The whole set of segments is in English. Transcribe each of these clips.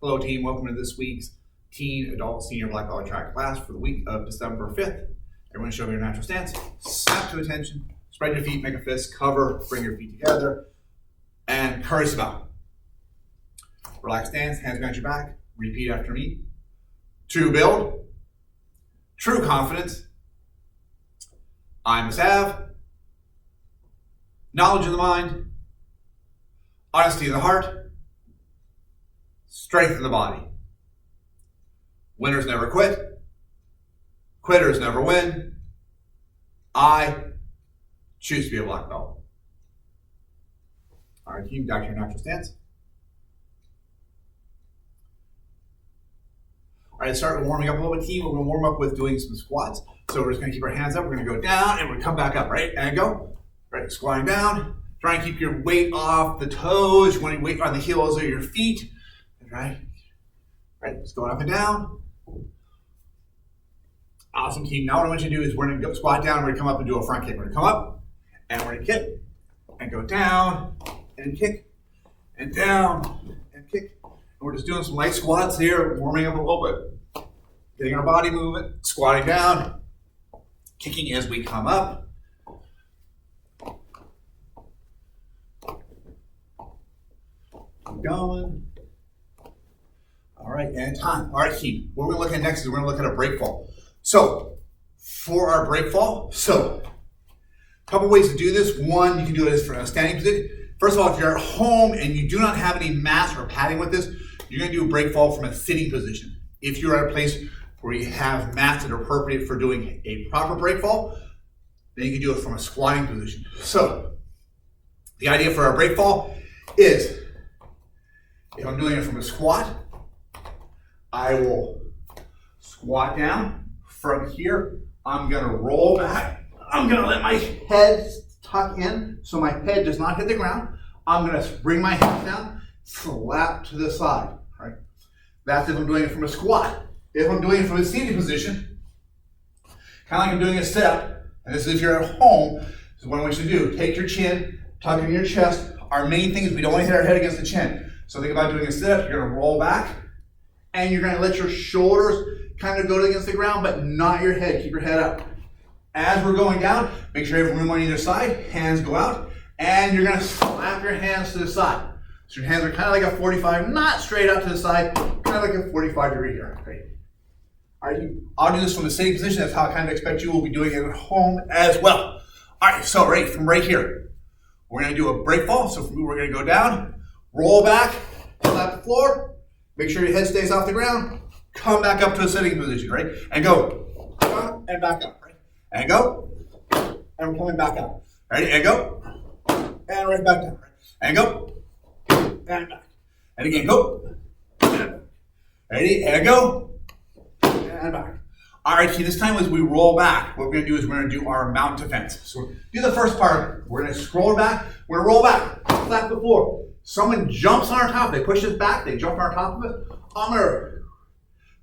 Hello team, welcome to this week's Teen Adult Senior Black Belt Track class for the week of December 5th. Everyone show me your natural stance, snap to attention, spread your feet, make a fist, cover, bring your feet together, and curry bow. Relaxed stance, hands behind your back, repeat after me. To build true confidence, I must have knowledge of the mind, honesty of the heart, strength of the body. Winners never quit. Quitters never win. I choose to be a black belt. All right, team, back to your natural stance. All right, start warming up a little bit, team. We're going to warm up with doing some squats. So we're just going to keep our hands up. We're going to go down and we're going to come back up, right? And go. Right, squatting down. Try and keep your weight off the toes. You want your weight on the heels of your feet. Right? Right, just going up and down. Awesome, team. Now what I want you to do is we're going to go squat down. We're going to come up and do a front kick. We're going to come up and we're going to kick and go down and kick and down and kick. And we're just doing some light squats here, warming up a little bit. Getting our body movement, squatting down, kicking as we come up. Keep going. All right, and time. All right, team. What we're going to look at next is we're going to look at a break fall. So, for our break fall, a couple ways to do this. One, you can do it as for a standing position. First of all, if you're at home and you do not have any mats or padding with this, you're going to do a break fall from a sitting position. If you're at a place where you have mats that are appropriate for doing a proper break fall, then you can do it from a squatting position. So, the idea for our break fall is, if I'm doing it from a squat, I will squat down. From here, I'm going to roll back. I'm going to let my head tuck in so my head does not hit the ground. I'm going to bring my head down, slap to the side. Right? That's if I'm doing it from a squat. If I'm doing it from a seated position, kind of like I'm doing a sit-up, and this is if you're at home, this is what I want you to do. Take your chin, tuck in your chest. Our main thing is we don't want to hit our head against the chin. So think about doing a sit-up. You're going to roll back, and you're going to let your shoulders kind of go against the ground, but not your head. Keep your head up. As we're going down, make sure you have room on either side. Hands go out, and you're going to slap your hands to the side. So your hands are kind of like a 45, not straight out to the side, kind of like a 45 degree here. Great. All right, I'll do this from the sitting position. That's how I kind of expect you will be doing it at home as well. All right, so from right here, we're going to do a break fall. So we're going to go down, roll back, slap the floor, make sure your head stays off the ground, come back up to a sitting position, right? And go, down and back up, right? And go, and we're coming back up. Ready? And go, and right back down, right? And go, and back. And again, go, and back. Ready? And go, and back. All right, see, this time as we roll back, what we're going to do is we're going to do our mount defense. So do the first part. We're going to scroll back. We're going to roll back, slap the floor. Someone jumps on our top. They push us back. They jump on our top of it. I'm going to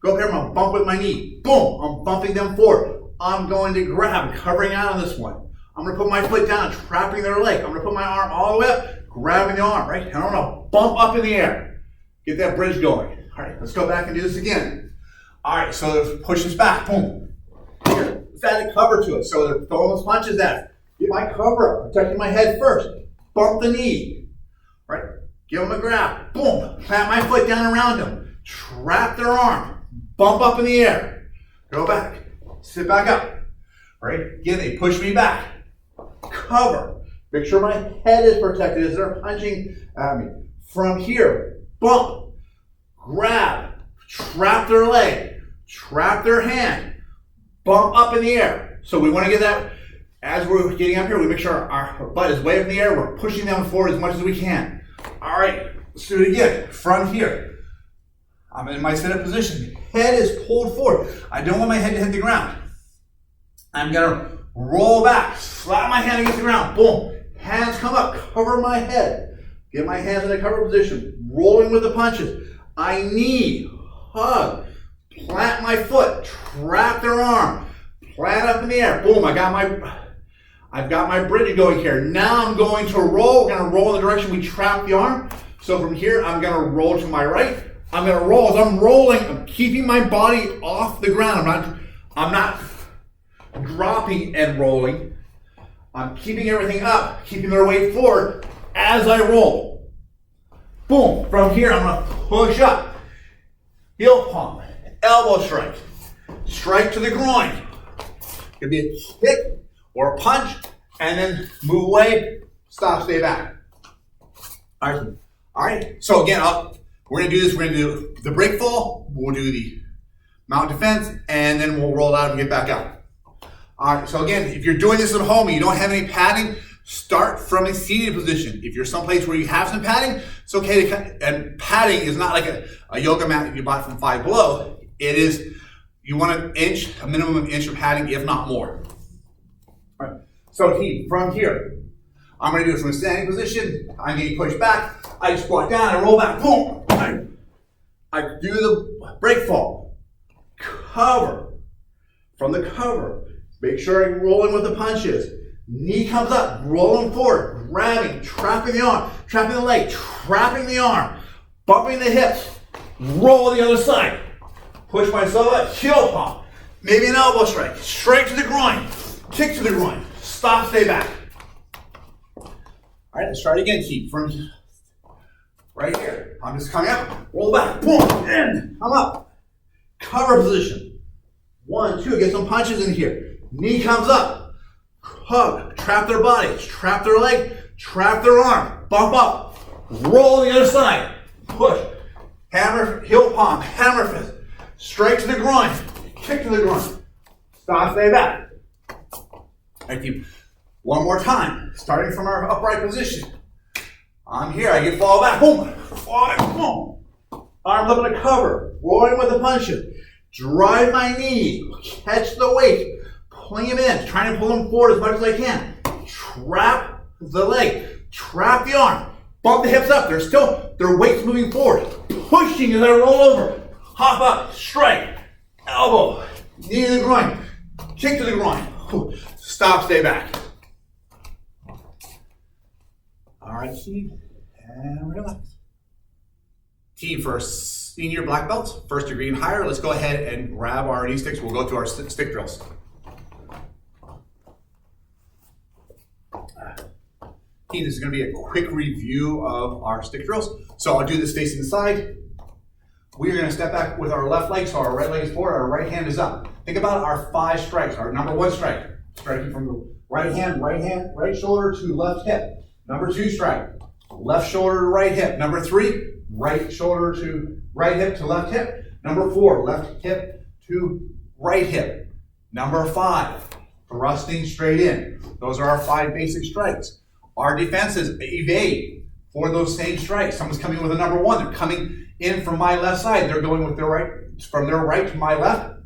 go up here. I'm going to bump with my knee. Boom. I'm bumping them forward. I'm going to grab, covering out on this one. I'm going to put my foot down, trapping their leg. I'm going to put my arm all the way up, grabbing the arm, right? And I'm going to bump up in the air. Get that bridge going. All right, let's go back and do this again. All right, so push us back. Boom. Here, let's add a cover to it. So they're throwing those punches at it. Get my cover up, protecting my head first. Bump the knee. Right? Give them a grab. Boom. Plant my foot down around them. Trap their arm. Bump up in the air. Go back. Sit back up. Right? Again, they push me back. Cover. Make sure my head is protected as they're punching at me. From here, bump. Grab. Trap their leg. Trap their hand. Bump up in the air. So we want to get that, as we're getting up here, we make sure our butt is way up in the air. We're pushing them forward as much as we can. All right, let's do it again. From here, I'm in my sit-up position. Head is pulled forward. I don't want my head to hit the ground. I'm gonna roll back, slap my hand against the ground. Boom. Hands come up, cover my head. Get my hands in a cover position. Rolling with the punches. I knee, hug, plant my foot, trap their arm, plant up in the air. Boom, I've got my bridge going here. Now I'm going to roll. We're going to roll in the direction we trap the arm. So from here, I'm going to roll to my right. I'm gonna roll. As I'm rolling, I'm keeping my body off the ground. I'm not dropping and rolling. I'm keeping everything up, keeping their weight forward as I roll. Boom. From here, I'm gonna push up. Heel palm, elbow strike. Strike to the groin. It could be a kick or a punch, and then move away, stop, stay back. All right. So again, we're gonna do this. We're gonna do the break fall. We'll do the mount defense, and then we'll roll out and get back out. All right. So again, if you're doing this at home and you don't have any padding, start from a seated position. If you're someplace where you have some padding, it's okay to. And padding is not like a yoga mat that you bought from Five Below. It is. You want a minimum of an inch of padding, if not more. All right. So from here, I'm going to do it from a standing position. I'm getting pushed back. I squat down, I roll back, boom. I do the break fall. Cover. From the cover, make sure I'm rolling with the punches. Knee comes up, rolling forward, grabbing, trapping the arm, trapping the leg, trapping the arm, bumping the hips, roll the other side. Push myself up, heel palm, maybe an elbow strike, straight to the groin, kick to the groin, stop, stay back. All right, let's try it again. Keep from right here. I'm just coming up, roll back, boom, in, I'm up. Cover position. 1, 2, get some punches in here. Knee comes up, hug, trap their body, trap their leg, trap their arm, bump up, roll the other side, push, hammer, heel palm, hammer fist. Straight to the groin, kick to the groin. Stop, stay back. Thank you. One more time, starting from our upright position. I'm here, I get fall back, boom, fall back, boom. Arms up in a cover, rolling with the punches. Drive my knee, catch the weight, pulling him in, trying to pull him forward as much as I can. Trap the leg, trap the arm, bump the hips up. Their weight's moving forward. Pushing as I roll over. Hop up, strike, elbow, knee to the groin, kick to the groin. Stop, stay back. All right, team, and relax. Team for senior black belts, first degree and higher, let's go ahead and grab our knee sticks. We'll go through our stick drills. Team, this is going to be a quick review of our stick drills. So I'll do this facing the side. We are going to step back with our left leg, so our right leg is forward, our right hand is up. Think about our 5 strikes. Our number 1 strike, striking from the right shoulder to left hip. Number 2 strike, left shoulder to right hip. Number 3, right shoulder to right hip to left hip. Number 4, left hip to right hip. Number 5, thrusting straight in. Those are our 5 basic strikes. Our defense is evade for those same strikes. Someone's coming with a number 1, they're coming in from my left side. They're going with their right, from their right to my left.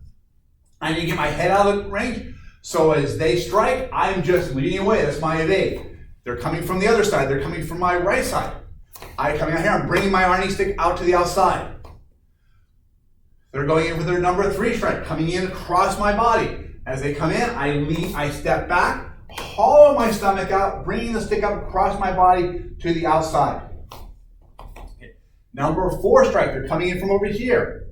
I need to get my head out of the range. So as they strike, I'm just leading away. That's my evade. They're coming from the other side. They're coming from my right side. I coming out here. I'm bringing my arm stick out to the outside. They're going in with their number 3 strike, coming in across my body. As they come in, I step back, hollow my stomach out, bringing the stick up across my body to the outside. Number 4 strike, they're coming in from over here.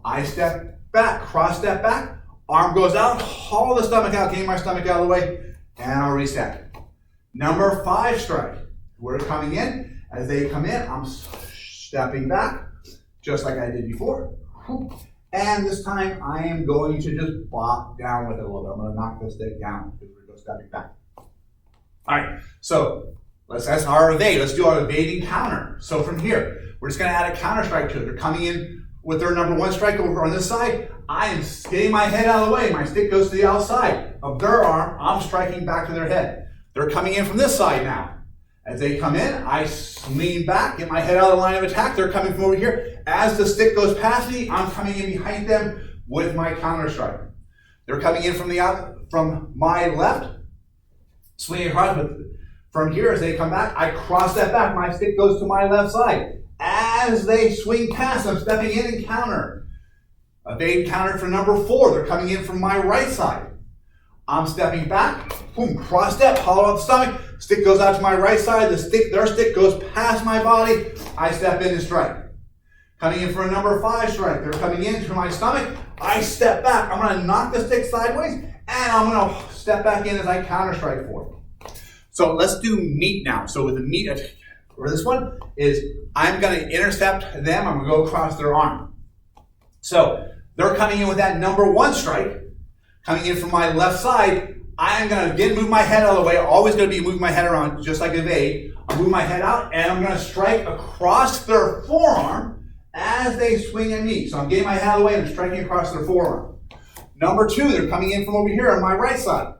I step back, cross step back, arm goes out, haul the stomach out, getting my stomach out of the way, and I'll reset. Number 5 strike, we're coming in. As they come in, I'm stepping back, just like I did before. And this time, I am going to just bop down with it a little bit. I'm going to knock the stick down because we're going to go stepping back. All right, so that's our evade. Let's do our evading counter. So from here, we're just going to add a counter strike to it. They're coming in with their number 1 strike over on this side. I am getting my head out of the way. My stick goes to the outside of their arm. I'm striking back to their head. They're coming in from this side now. As they come in, I lean back, get my head out of the line of attack. They're coming from over here. As the stick goes past me, I'm coming in behind them with my counter strike. They're coming in from my left, swinging across. But from here, as they come back, I cross that back. My stick goes to my left side. As they swing past, I'm stepping in and counter. Evade counter for number 4. They're coming in from my right side. I'm stepping back, boom, cross step, hollow out the stomach. Stick goes out to my right side. Their stick goes past my body. I step in and strike. Coming in for a number 5 strike. They're coming into my stomach. I step back. I'm going to knock the stick sideways, and I'm going to step back in as I counter strike for it. So let's do meat now. So with the meat, for this one, is I'm going to intercept them. I'm going to go across their arm. So they're coming in with that number 1 strike. Coming in from my left side, I'm going to again move my head out of the way. Always going to be moving my head around just like evade. I'll move my head out, and I'm going to strike across their forearm as they swing at me. So I'm getting my head out of the way and striking across their forearm. Number 2, they're coming in from over here on my right side.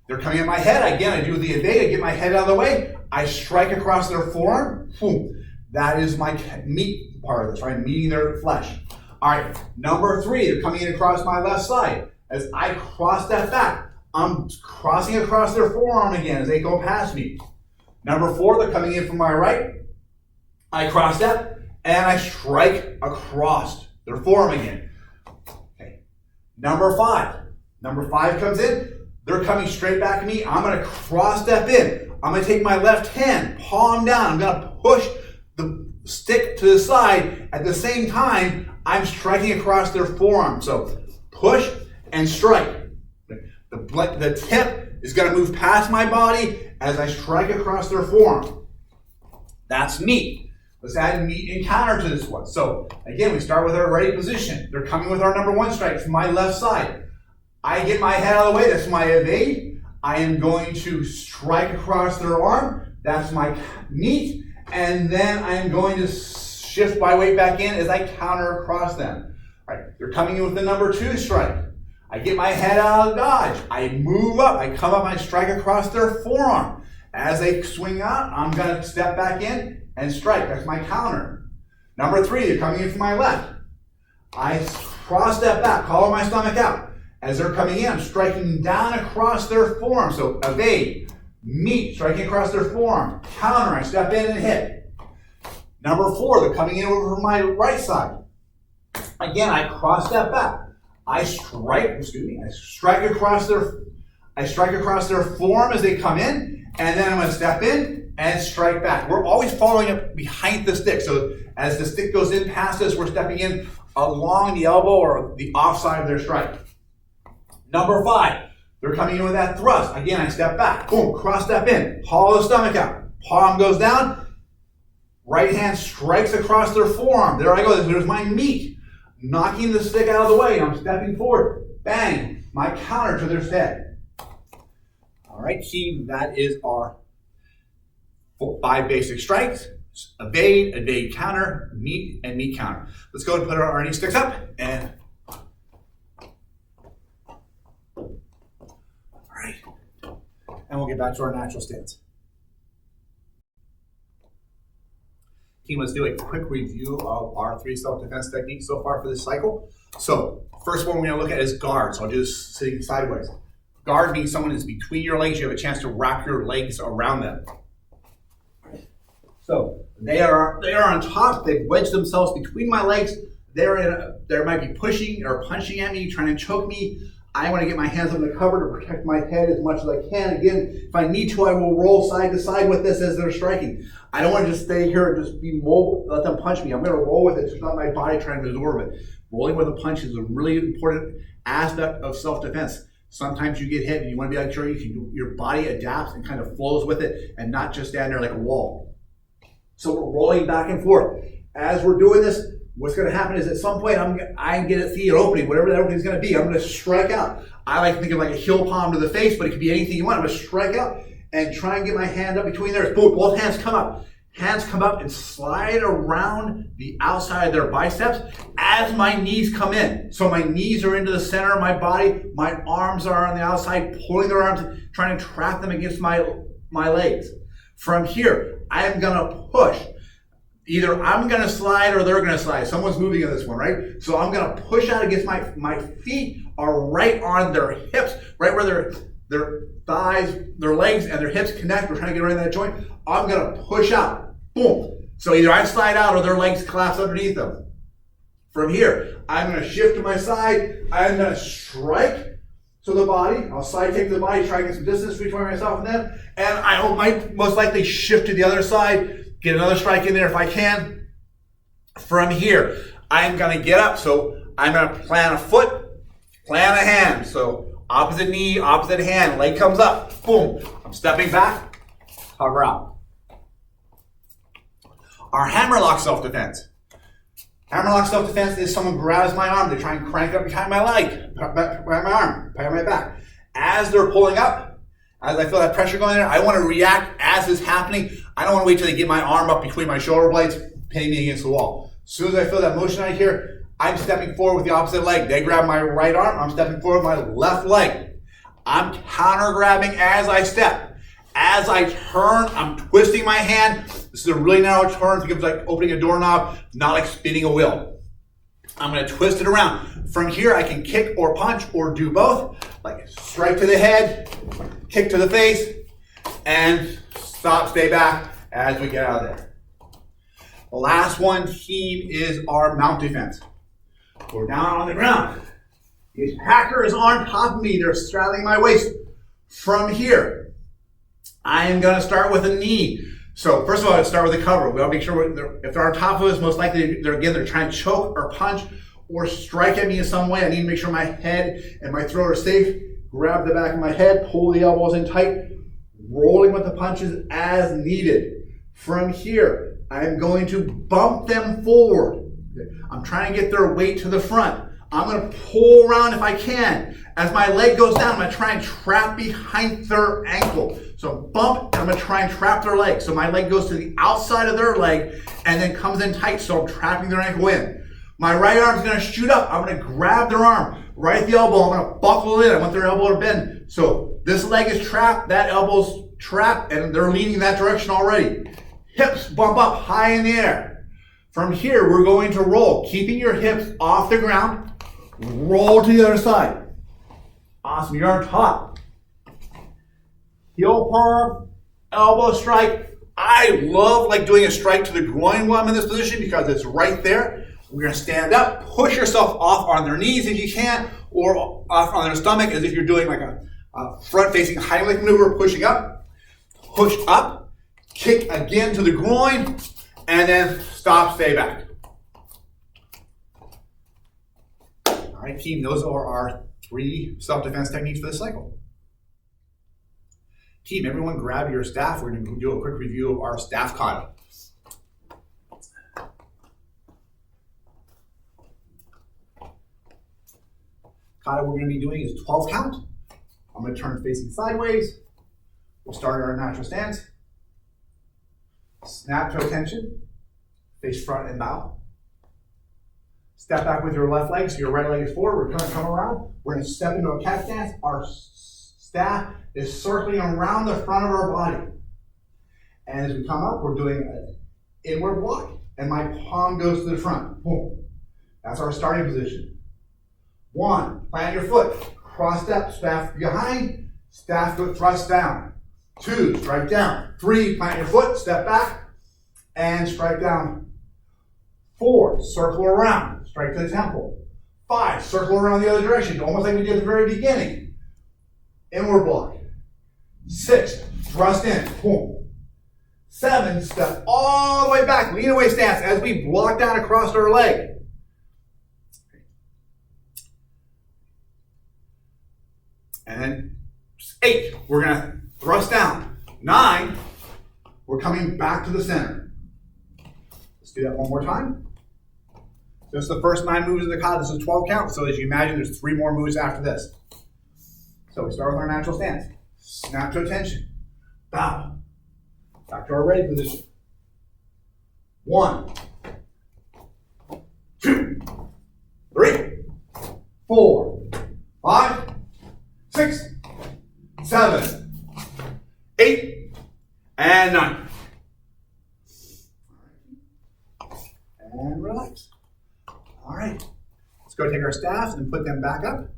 They're coming at my head. Again, I do the evade. I get my head out of the way. I strike across their forearm. Boom. That is my meat part of this, right? Meeting their flesh. All right. Number 3, they're coming in across my left side. As I cross that back, I'm crossing across their forearm again as they go past me. Number 4, they're coming in from my right. I cross that, and I strike across their forearm again. Okay. Number 5. Number 5 comes in. They're coming straight back at me. I'm going to cross step in. I'm going to take my left hand, palm down. I'm going to push the stick to the side. At the same time, I'm striking across their forearm. So push and strike. The tip is going to move past my body as I strike across their forearm. That's meat. Let's add meat and counter to this one. So again, we start with our ready position. They're coming with our number 1 strike from my left side. I get my head out of the way. That's my evade. I am going to strike across their arm. That's my meat. And then I am going to shift my weight back in as I counter across them. All right. They're coming in with the number 2 strike. I get my head out of dodge. I move up. I come up and I strike across their forearm. As they swing out, I'm going to step back in and strike. That's my counter. Number 3, they're coming in from my left. I cross step back, collar my stomach out. As they're coming in, I'm striking down across their forearm. So evade, meet, striking across their forearm. Counter, I step in and hit. Number 4, they're coming in over from my right side. Again, I cross step back. I strike across their forearm as they come in, and then I'm going to step in and strike back. We're always following up behind the stick. So as the stick goes in past us, we're stepping in along the elbow or the offside of their strike. Number 5, they're coming in with that thrust. Again, I step back, boom, cross step in, hollow the stomach out, palm goes down, right hand strikes across their forearm. There I go, there's my meat. Knocking the stick out of the way, I'm stepping forward, bang, my counter to their head. All right, team, that is our 5 basic strikes. Evade, evade counter, meet, and meet counter. Let's go and put our knee sticks up, and and we'll get back to our natural stance. Team, let's do a quick review of our 3 self-defense techniques so far for this cycle. So, first one we're going to look at is guard. So I'll do this sitting sideways. Guard means someone is between your legs. You have a chance to wrap your legs around them. So they are on top. They've wedged themselves between my legs. They might be pushing or punching at me, trying to choke me. I want to get my hands on the cover to protect my head as much as I can. Again, if I need to, I will roll side to side with this as they're striking. I don't want to just stay here and just be mobile, let them punch me. I'm going to roll with it. It's not my body trying to absorb it. Rolling with a punch is a really important aspect of self-defense. Sometimes you get hit and you want to be sure your body adapts and kind of flows with it and not just stand there like a wall. So we're rolling back and forth. As we're doing this, what's going to happen is at some point I get to see an opening, whatever that opening is going to be. I'm going to strike out. I like to think of like a heel palm to the face, but it could be anything you want. I'm going to strike out and try and get my hand up between theirs. Boom, both hands come up. Hands come up and slide around the outside of their biceps as my knees come in. So my knees are into the center of my body. My arms are on the outside, pulling their arms, trying to trap them against my legs. From here, I am going to push. Either I'm going to slide or they're going to slide. Someone's moving in this one, right? So I'm going to push out against my feet are right on their hips, right where their thighs, their legs, and their hips connect. We're trying to get right in that joint. I'm going to push out. Boom. So either I slide out or their legs collapse underneath them. From here, I'm going to shift to my side. I'm going to strike to the body. I'll side take to the body, try to get some distance between myself and them. And I might most likely shift to the other side, get another strike in there if I can. From here, I'm gonna get up, so I'm gonna plant a foot, plant a hand. So opposite knee, opposite hand, leg comes up, boom. I'm stepping back, hover out. Our hammerlock self-defense. Hammerlock self-defense is someone grabs my arm, they try and crank up behind my leg, behind my arm, behind my back. As they're pulling up, as I feel that pressure going there, I want to react as it's happening. I don't want to wait till they get my arm up between my shoulder blades, pinning me against the wall. As soon as I feel that motion out here, I'm stepping forward with the opposite leg. They grab my right arm, I'm stepping forward with my left leg. I'm counter grabbing as I step. As I turn, I'm twisting my hand. This is a really narrow turn. Think of like opening a doorknob, not like spinning a wheel. I'm going to twist it around. From here, I can kick or punch or do both. Like strike to the head, kick to the face, and stop, stay back as we get out of there. The last one, team, is our mount defense. We're down on the ground. The attacker is on top of me. They're straddling my waist. From here, I am going to start with a knee. So first of all, I start with a cover. We want to make sure if they're on top of us, most likely they're trying to choke or punch or strike at me in some way. I need to make sure my head and my throat are safe. Grab the back of my head, pull the elbows in tight, rolling with the punches as needed. From here, I am going to bump them forward. I'm trying to get their weight to the front. I'm going to pull around if I can. As my leg goes down, I'm going to try and trap behind their ankle. So bump, and I'm going to try and trap their leg. So my leg goes to the outside of their leg and then comes in tight, so I'm trapping their ankle in. My right arm's going to shoot up. I'm going to grab their arm right at the elbow. I'm going to buckle it in. I want their elbow to bend. So this leg is trapped, that elbow's trapped, and they're leaning that direction already. Hips bump up high in the air. From here, we're going to roll, keeping your hips off the ground. Roll to the other side. Awesome, you're on top. Heel palm, elbow strike. I love like doing a strike to the groin while I'm in this position because it's right there. We're gonna stand up, push yourself off on their knees if you can, or off on their stomach as if you're doing like a front-facing Heimlich maneuver, pushing up, push up, kick again to the groin, and then stop, stay back. All right, team, those are our 3 self-defense techniques for this cycle. Team, everyone grab your staff. We're going to do a quick review of our staff kata. Kata we're going to be doing is 12 count. I'm going to turn facing sideways. We'll start our natural stance. Snap to attention. Face front and bow. Step back with your left leg, so your right leg is forward. We're going to come around. We're going to step into a cat stance. Our staff is circling around the front of our body. And as we come up, we're doing an inward block, and my palm goes to the front. Boom. That's our starting position. 1, plant your foot. Cross step, staff behind, staff foot thrust down. 2, strike down. 3, plant your foot, step back, and strike down. 4, circle around, strike to the temple. 5, circle around the other direction, almost like we did at the very beginning. Inward block. 6, thrust in, boom. 7, step all the way back, lean away stance as we block down across our leg. And then 8, we're gonna thrust down. 9, we're coming back to the center. Let's do that one more time. This is the first 9 moves of the kata. This is 12 count, so as you imagine, there's 3 more moves after this. So we start with our natural stance. Snap to attention. Bow. Back to our ready position. 1, 2, 3, 4, 5, 6, 7, 8, and 9. And relax. All right. Let's go take our staffs and put them back up.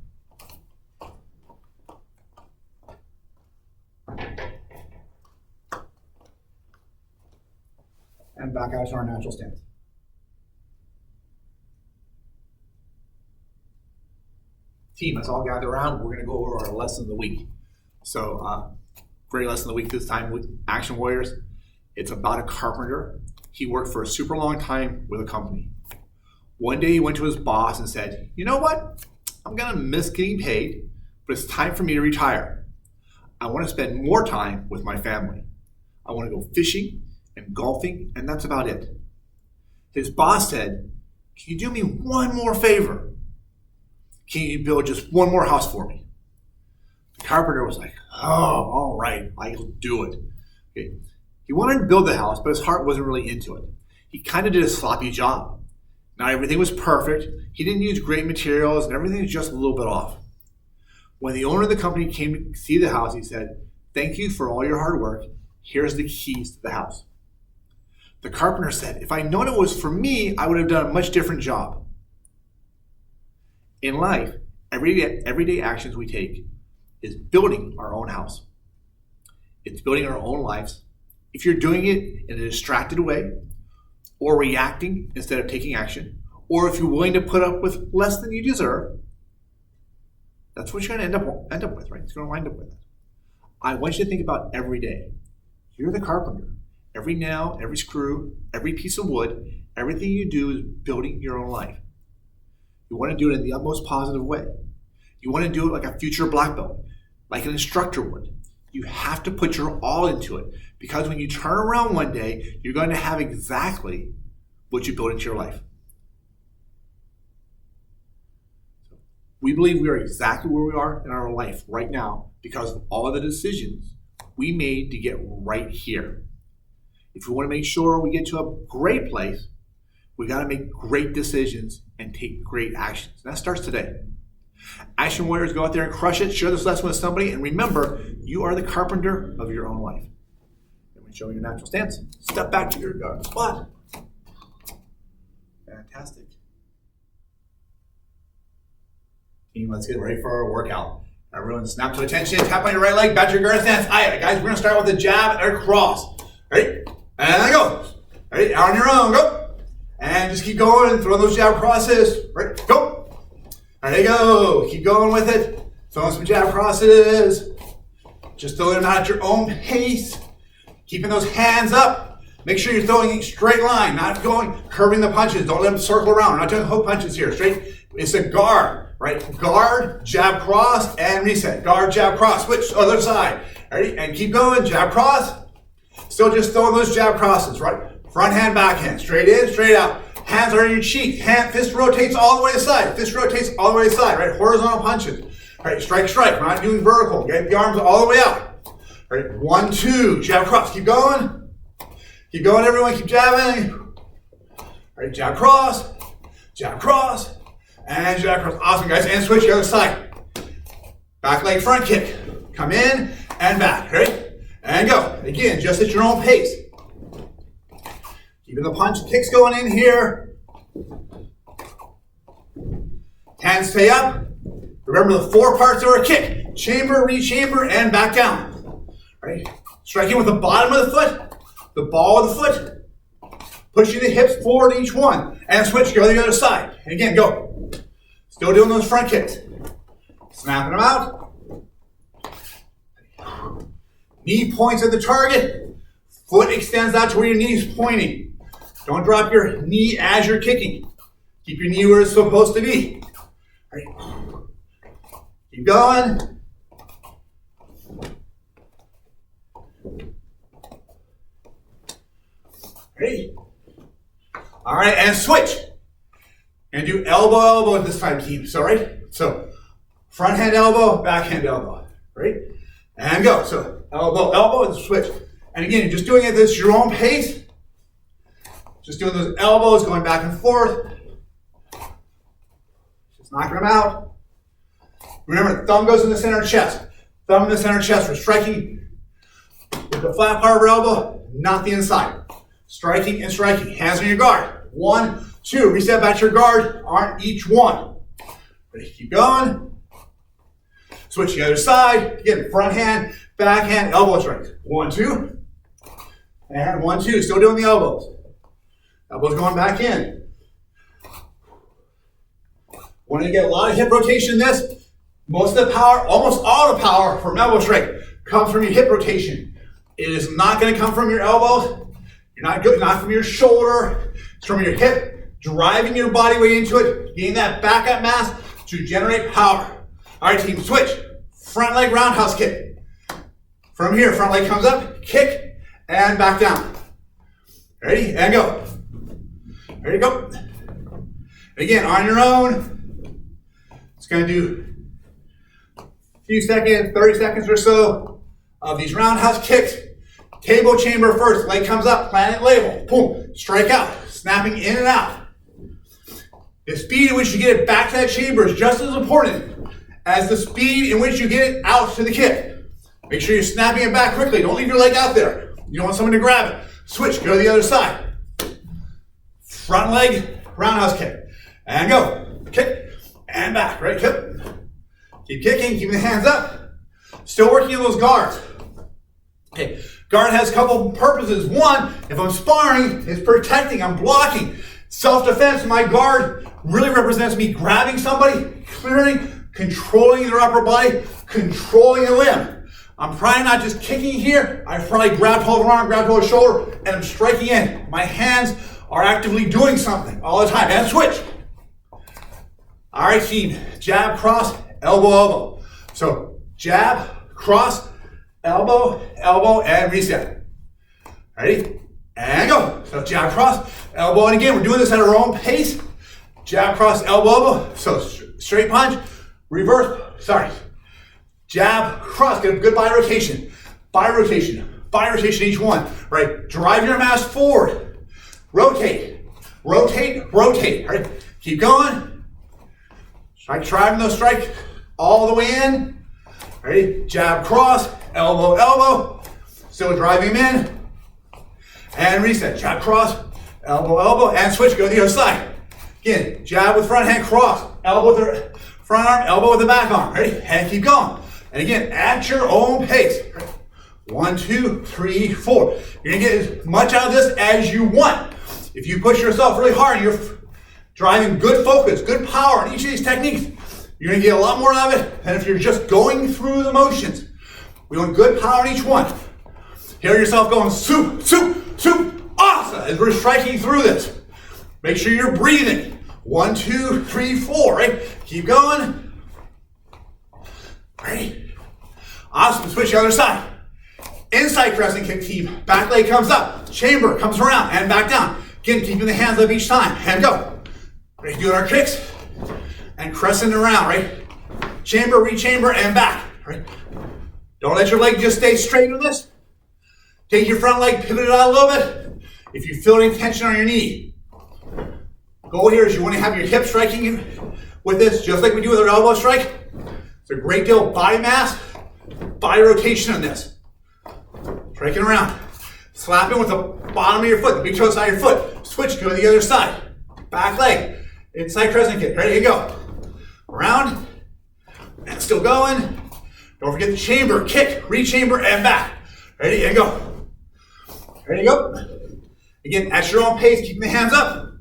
And back out to our natural stance. Team, let's all gather around. We're going to go over our lesson of the week. So, great lesson of the week this time with Action Warriors. It's about a carpenter He worked for a super long time with a company. One day he went to his boss and said, you know what? I'm gonna miss getting paid, but it's time for me to retire. I wanna spend more time with my family. I wanna go fishing and golfing, and that's about it. His boss said, can you do me one more favor? Can you build just one more house for me? The carpenter was like, oh, all right, I'll do it. Okay. He wanted to build the house, but his heart wasn't really into it. He kind of did a sloppy job. Not everything was perfect. He didn't use great materials, and everything was just a little bit off. When the owner of the company came to see the house, he said, thank you for all your hard work. Here's the keys to the house. The carpenter said, if I'd known it was for me, I would have done a much different job. In life, everyday actions we take is building our own house. It's building our own lives. If you're doing it in a distracted way, or reacting instead of taking action, or if you're willing to put up with less than you deserve, that's what you're going to end up with, right? It's going to wind up with. I want you to think about every day. You're the carpenter. Every nail, every screw, every piece of wood, everything you do is building your own life. You want to do it in the utmost positive way. You want to do it like a future black belt, like an instructor would. You have to put your all into it, because when you turn around one day, you're going to have exactly what you built into your life. We believe we are exactly where we are in our life right now because of all of the decisions we made to get right here. If we want to make sure we get to a great place, we got to make great decisions and take great actions. And that starts today. Action warriors, go out there and crush it. Share this lesson with somebody. And remember, you are the carpenter of your own life. And when you show your natural stance, step back to your spot. Fantastic. Team, let's get ready for our workout. Everyone snap to attention. Tap on your right leg. Back to your guard stance. All right, guys, we're going to start with a jab and a cross. Ready? And go. Ready? On your own. Go. And just keep going. Throw those jab crosses. Ready? Go. There you go. Keep going with it. Throwing some jab crosses. Just throwing them out at your own pace. Keeping those hands up. Make sure you're throwing a straight line, not going curving the punches. Don't let them circle around. We're not doing hook punches here. Straight. It's a guard, right? Guard, jab, cross, and reset. Guard, jab, cross. Switch other side. Ready? And keep going. Jab, cross. Still just throwing those jab crosses, right? Front hand, back hand. Straight in, straight out. Hands are in your cheek. Fist rotates all the way to the side. Fist rotates all the way to the side, right? Horizontal punches. Right, strike, strike. We're not doing vertical. Get the arms all the way out. Right, 1, 2. Jab, cross. Keep going. Keep going, everyone. Keep jabbing. Right, jab, cross. Jab, cross. And jab, cross. Awesome, guys. And switch the other side. Back leg front kick. Come in and back. Ready? And go. Again, just at your own pace. Keeping the punch kicks going in here. Hands stay up. Remember the 4 parts of our kick. Chamber, rechamber, and back down. Right? Striking with the bottom of the foot, the ball of the foot. Pushing the hips forward each one. And switch, go to the other side. And again, go. Still doing those front kicks. Snapping them out. Knee points at the target. Foot extends out to where your knee is pointing. Don't drop your knee as you're kicking. Keep your knee where it's supposed to be. All right. Keep going. Ready? All right, and switch. And do elbow, elbow at this time, team. So, right? So, front hand elbow, back hand elbow. Right? And go. So, elbow, elbow, and switch. And again, you're just doing it at your own pace. Just doing those elbows, going back and forth. Just knocking them out. Remember, thumb goes in the center of the chest. Thumb in the center of the chest. We're striking with the flat part of our elbow, not the inside. Striking and striking. Hands on your guard. 1, 2. Reset back to your guard on each one. Ready? Keep going. Switch the other side. Again, front hand, back hand, elbow strike. 1, 2. And 1, 2. Still doing the elbows. Elbows going back in. Want to get a lot of hip rotation in this? Most of the power, almost all the power from elbow strike comes from your hip rotation. It is not going to come from your elbows. You're not good, not from your shoulder, it's from your hip, driving your body weight into it, getting that back up mass to generate power. All right, team, switch. Front leg roundhouse kick. From here, front leg comes up, kick, and back down. Ready? And go. Ready, go. Again, on your own. It's going to do a few seconds, 30 seconds or so of these roundhouse kicks. Table chamber first. Leg comes up, planet label. Boom. Strike out. Snapping in and out. The speed in which you get it back to that chamber is just as important as the speed in which you get it out to the kick. Make sure you're snapping it back quickly. Don't leave your leg out there. You don't want someone to grab it. Switch. Go to the other side. Front leg, roundhouse kick. And go. Kick. And back. Right? Kick. Keep kicking. Keeping the hands up. Still working on those guards. Okay. Guard has a couple purposes. One, if I'm sparring, it's protecting. I'm blocking. Self-defense, my guard really represents me grabbing somebody, clearing, controlling their upper body, controlling a limb. I'm probably not just kicking here. I probably grab hold of arm, grab hold of shoulder, and I'm striking in. My hands are actively doing something all the time. And switch. All right, team. Jab, cross, elbow, elbow. So jab, cross, elbow, elbow, and reset. Ready? And go. So jab, cross, elbow, and again, we're doing this at our own pace. Jab, cross, elbow, elbow. So straight punch, reverse, jab, cross, get a good bi-rotation. Bi-rotation each one, right? Drive your mass forward. Rotate, right? Keep going. Driving those strikes all the way in. Ready? Jab, cross, elbow, elbow. Still driving them in. And reset. Jab, cross, elbow, elbow, and switch. Go to the other side. Again, jab with front hand, cross, elbow with the front arm, elbow with the back arm. Ready? And keep going. And again, at your own pace. 1, 2, 3, 4. You're gonna get as much out of this as you want. If you push yourself really hard, you're driving good focus, good power in each of these techniques. You're gonna get a lot more out of it than if you're just going through the motions. We want good power in each one. Hear yourself going soup, soup, soup, asa as we're striking through this. Make sure you're breathing. 1, 2, 3, 4, right? Keep going. Ready? Awesome, switch the other side. Inside crescent kick, team. Back leg comes up. Chamber comes around and back down. Again, keeping the hands up each time. And go. Ready, doing our kicks. And crescent around, right? Chamber, rechamber, and back, right? Don't let your leg just stay straight on this. Take your front leg, pivot it out a little bit. If you feel any tension on your knee, goal here is you want to have your hip striking with this, just like we do with our elbow strike. It's a great deal of body mass, body rotation on this. Striking around. Slapping with the bottom of your foot, the big toe side of your foot. Switch, go to the other side. Back leg, inside crescent kick. Ready to go. Around, and still going. Don't forget the chamber, kick, rechamber, and back. Ready, and go. Ready to go. Again, at your own pace, keeping the hands up.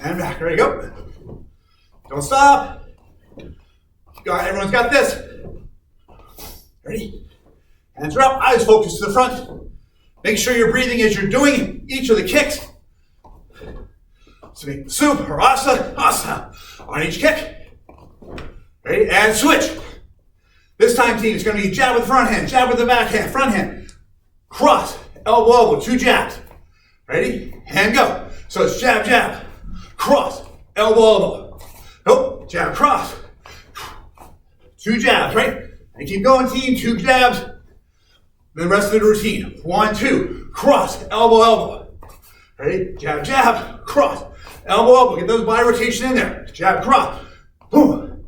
And back, ready to go. Don't stop. Everyone's got this. Ready? Hands are up, eyes focused to the front. Make sure you're breathing as you're doing each of the kicks. So make soup or asa on each kick. Ready? And switch. This time, team, it's going to be jab with the front hand, jab with the back hand, front hand. Cross, elbow, elbow, 2 jabs. Ready? And go. So it's jab, jab, cross, elbow, elbow. Nope, jab, cross. 2 jabs, right? And keep going, team, 2 jabs. Then the rest of the routine. 1, 2, cross, elbow, elbow. Ready? Jab, jab, cross, elbow, elbow. Get those bi-rotation in there. Jab, cross, boom.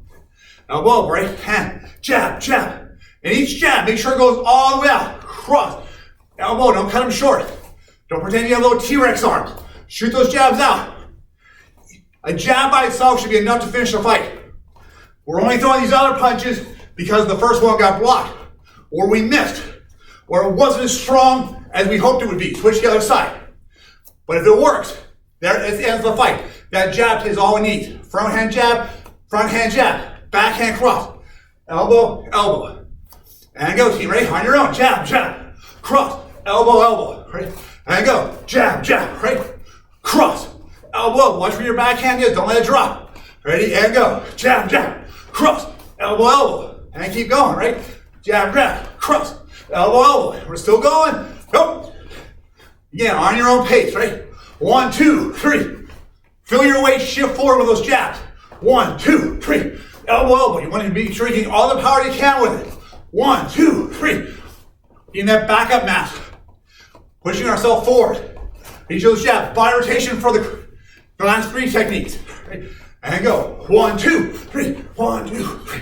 Elbow, elbow, right? Hand, jab, jab. And each jab, make sure it goes all the way out. Cross, elbow, don't cut them short. Don't pretend you have little T-Rex arms. Shoot those jabs out. A jab by itself should be enough to finish the fight. We're only throwing these other punches because the first one got blocked, or we missed, or it wasn't as strong as we hoped it would be. Switch the other side. But if it works, there it ends the fight. That jab is all we need. Front hand jab, back hand cross, elbow, elbow. And go, team, ready? On your own, jab, jab, cross, elbow, elbow, right? And go, jab, jab, right? Cross, elbow, elbow. Watch where your backhand is, don't let it drop. Ready, and go, jab, jab, cross, elbow, elbow. And keep going, right? Jab, jab, cross, elbow, elbow. We're still going, go. Again, on your own pace, right? 1, 2, 3. Feel your weight shift forward with those jabs. 1, 2, 3. Elbow, elbow. You want to be sure you get all the power you can with it. 1, 2, 3. In that backup mass. Pushing ourselves forward. Each of those jabs. Body rotation for the last 3 techniques. Right? And go. 1, 2, 3. 1, 2, 3.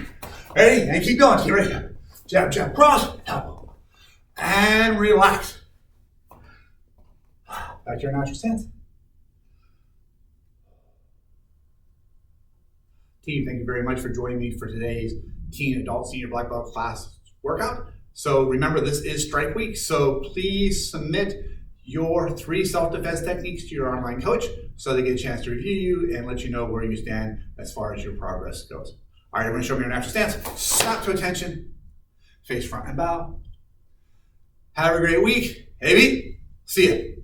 Ready? And keep going. Keep ready. Jab, jab, cross, elbow. And relax. Back to your natural stance. Team, thank you very much for joining me for today's teen, adult, senior black belt class workout. So remember, this is strike week, so please submit your 3 self-defense techniques to your online coach so they get a chance to review you and let you know where you stand as far as your progress goes. All right, everyone, show me your natural stance. Snap to attention, face front and bow. Have a great week. Hey, see ya.